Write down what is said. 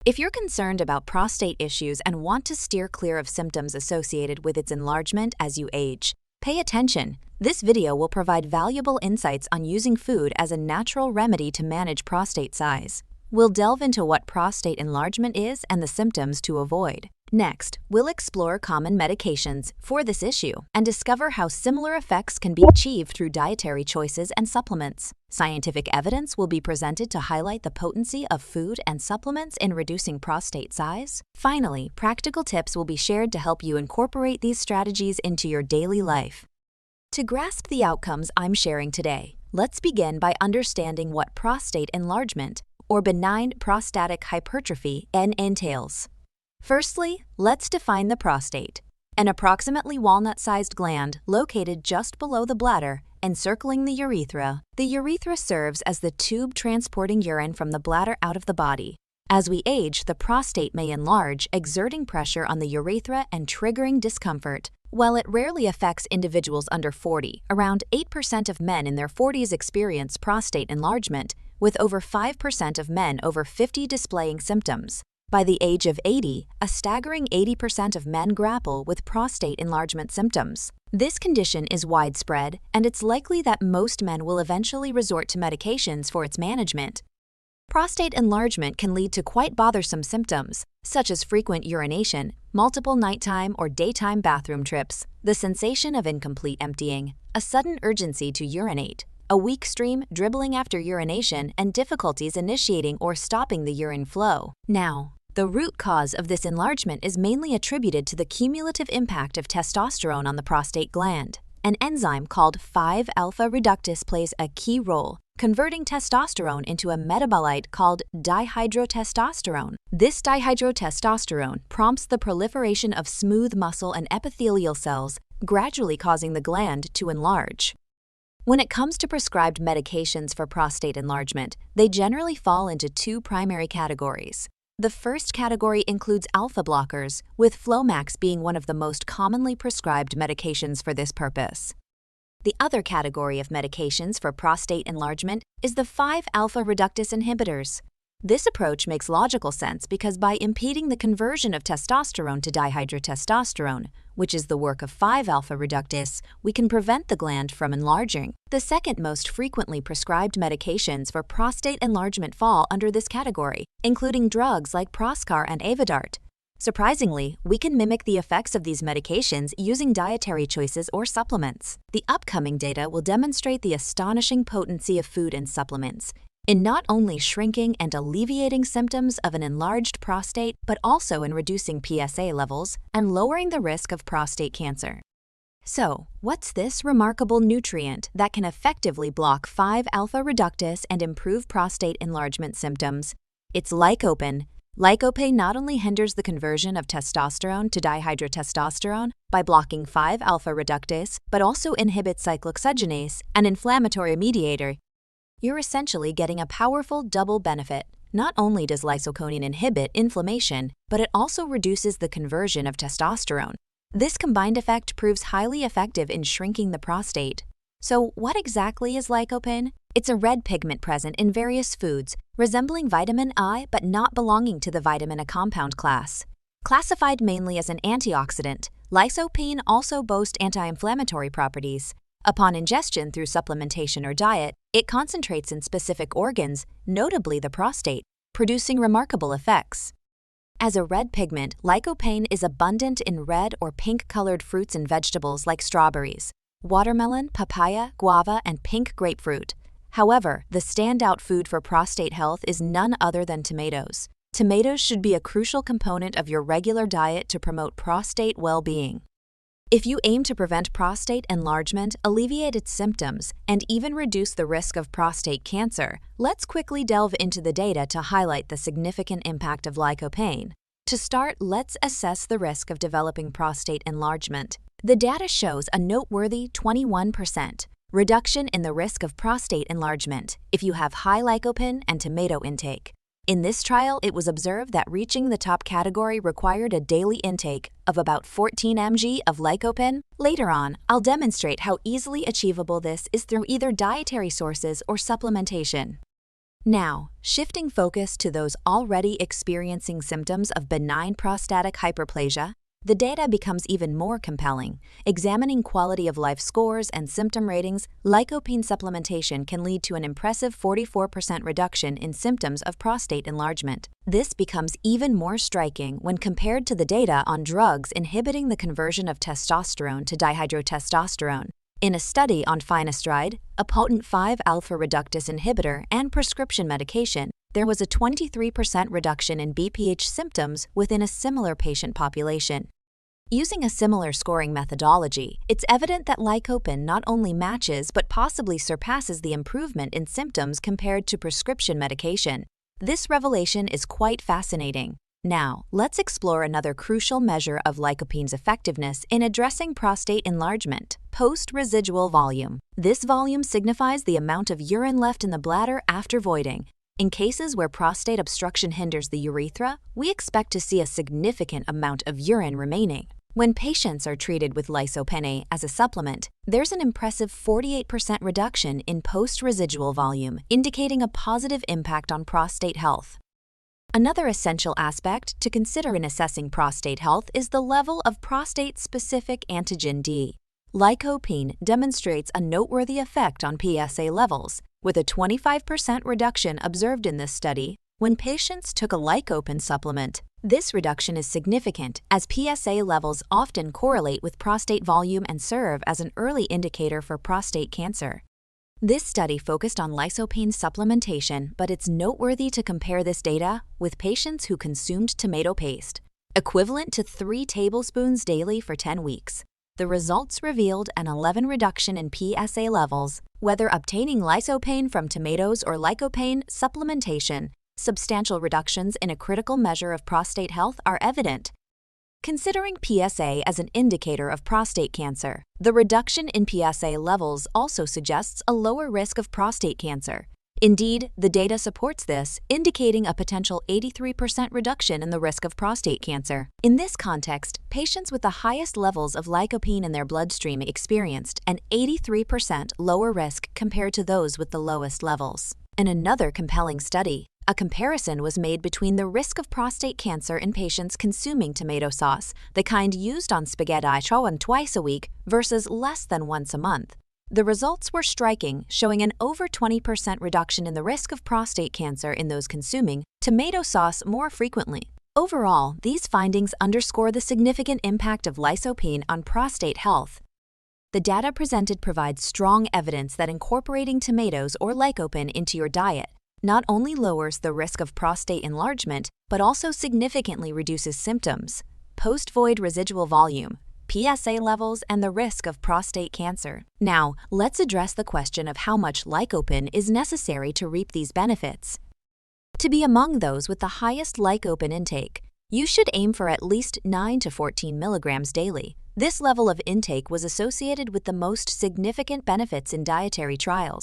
If you're concerned about prostate issues and want to steer clear of symptoms associated with its enlargement as you age, pay attention. This video will provide valuable insights on using food as a natural remedy to manage prostate size. We'll delve into what prostate enlargement is and the symptoms to avoid. Next, we'll explore common medications for this issue and discover how similar effects can be achieved through dietary choices and supplements. Scientific evidence will be presented to highlight the potency of food and supplements in reducing prostate size. Finally, practical tips will be shared to help you incorporate these strategies into your daily life. To grasp the outcomes I'm sharing today, let's begin by understanding what prostate enlargement, or benign prostatic hypertrophy, entails. Firstly, let's define the prostate, an approximately walnut-sized gland located just below the bladder, encircling the urethra. The urethra serves as the tube transporting urine from the bladder out of the body. As we age, the prostate may enlarge, exerting pressure on the urethra and triggering discomfort. While it rarely affects individuals under 40, around 8% of men in their 40s experience prostate enlargement, with over 5% of men over 50 displaying symptoms. By the age of 80, a staggering 80% of men grapple with prostate enlargement symptoms. This condition is widespread, and it's likely that most men will eventually resort to medications for its management. Prostate enlargement can lead to quite bothersome symptoms, such as frequent urination, multiple nighttime or daytime bathroom trips, the sensation of incomplete emptying, a sudden urgency to urinate, a weak stream, dribbling after urination, and difficulties initiating or stopping the urine flow. Now, the root cause of this enlargement is mainly attributed to the cumulative impact of testosterone on the prostate gland. An enzyme called 5-alpha reductase plays a key role, converting testosterone into a metabolite called dihydrotestosterone. This dihydrotestosterone prompts the proliferation of smooth muscle and epithelial cells, gradually causing the gland to enlarge. When it comes to prescribed medications for prostate enlargement, they generally fall into two primary categories. The first category includes alpha blockers, with Flomax being one of the most commonly prescribed medications for this purpose. The other category of medications for prostate enlargement is the 5-alpha reductase inhibitors. This approach makes logical sense because by impeding the conversion of testosterone to dihydrotestosterone, which is the work of 5-alpha reductase, we can prevent the gland from enlarging. The second most frequently prescribed medications for prostate enlargement fall under this category, including drugs like Proscar and Avodart. Surprisingly, we can mimic the effects of these medications using dietary choices or supplements. The upcoming data will demonstrate the astonishing potency of food and supplements in not only shrinking and alleviating symptoms of an enlarged prostate, but also in reducing PSA levels and lowering the risk of prostate cancer. So, what's this remarkable nutrient that can effectively block 5-alpha reductase and improve prostate enlargement symptoms? It's lycopene. Lycopene not only hinders the conversion of testosterone to dihydrotestosterone by blocking 5-alpha reductase, but also inhibits cyclooxygenase, an inflammatory mediator. You're essentially getting a powerful double benefit. Not only does lycopene inhibit inflammation, but it also reduces the conversion of testosterone. This combined effect proves highly effective in shrinking the prostate. So, what exactly is lycopene? It's a red pigment present in various foods, resembling vitamin I but not belonging to the vitamin A compound class. Classified mainly as an antioxidant, lycopene also boasts anti-inflammatory properties. Upon ingestion through supplementation or diet, it concentrates in specific organs, notably the prostate, producing remarkable effects. As a red pigment, lycopene is abundant in red or pink-colored fruits and vegetables like strawberries, watermelon, papaya, guava, and pink grapefruit. However, the standout food for prostate health is none other than tomatoes. Tomatoes should be a crucial component of your regular diet to promote prostate well-being. If you aim to prevent prostate enlargement, alleviate its symptoms, and even reduce the risk of prostate cancer, let's quickly delve into the data to highlight the significant impact of lycopene. To start, let's assess the risk of developing prostate enlargement. The data shows a noteworthy 21% reduction in the risk of prostate enlargement if you have high lycopene and tomato intake. In this trial, it was observed that reaching the top category required a daily intake of about 14 mg of lycopene. Later on, I'll demonstrate how easily achievable this is through either dietary sources or supplementation. Now, shifting focus to those already experiencing symptoms of benign prostatic hyperplasia, the data becomes even more compelling. Examining quality of life scores and symptom ratings, lycopene supplementation can lead to an impressive 44% reduction in symptoms of prostate enlargement. This becomes even more striking when compared to the data on drugs inhibiting the conversion of testosterone to dihydrotestosterone. In a study on finasteride, a potent 5-alpha reductase inhibitor and prescription medication, there was a 23% reduction in BPH symptoms within a similar patient population. Using a similar scoring methodology, it's evident that lycopene not only matches but possibly surpasses the improvement in symptoms compared to prescription medication. This revelation is quite fascinating. Now, let's explore another crucial measure of lycopene's effectiveness in addressing prostate enlargement: post-residual volume. This volume signifies the amount of urine left in the bladder after voiding. In cases where prostate obstruction hinders the urethra, we expect to see a significant amount of urine remaining. When patients are treated with lysopene as a supplement, there's an impressive 48% reduction in post-residual volume, indicating a positive impact on prostate health. Another essential aspect to consider in assessing prostate health is the level of prostate-specific antigen D. Lycopene demonstrates a noteworthy effect on PSA levels, with a 25% reduction observed in this study when patients took a lycopene supplement. This reduction is significant as PSA levels often correlate with prostate volume and serve as an early indicator for prostate cancer. This study focused on lysopene supplementation, but it's noteworthy to compare this data with patients who consumed tomato paste, equivalent to 3 tablespoons daily for 10 weeks. The results revealed an 11% reduction in PSA levels. Whether obtaining lysopene from tomatoes or lycopene supplementation, substantial reductions in a critical measure of prostate health are evident. Considering PSA as an indicator of prostate cancer, the reduction in PSA levels also suggests a lower risk of prostate cancer. Indeed, the data supports this, indicating a potential 83% reduction in the risk of prostate cancer. In this context, patients with the highest levels of lycopene in their bloodstream experienced an 83% lower risk compared to those with the lowest levels. In another compelling study, a comparison was made between the risk of prostate cancer in patients consuming tomato sauce, the kind used on spaghetti twice a week, versus less than once a month. The results were striking, showing an over 20% reduction in the risk of prostate cancer in those consuming tomato sauce more frequently. Overall, these findings underscore the significant impact of lysopene on prostate health. The data presented provides strong evidence that incorporating tomatoes or lycopene into your diet not only lowers the risk of prostate enlargement, but also significantly reduces symptoms, post-void residual volume, PSA levels, and the risk of prostate cancer. Now, let's address the question of how much lycopene is necessary to reap these benefits. To be among those with the highest lycopene intake, you should aim for at least 9 to 14 milligrams daily. This level of intake was associated with the most significant benefits in dietary trials.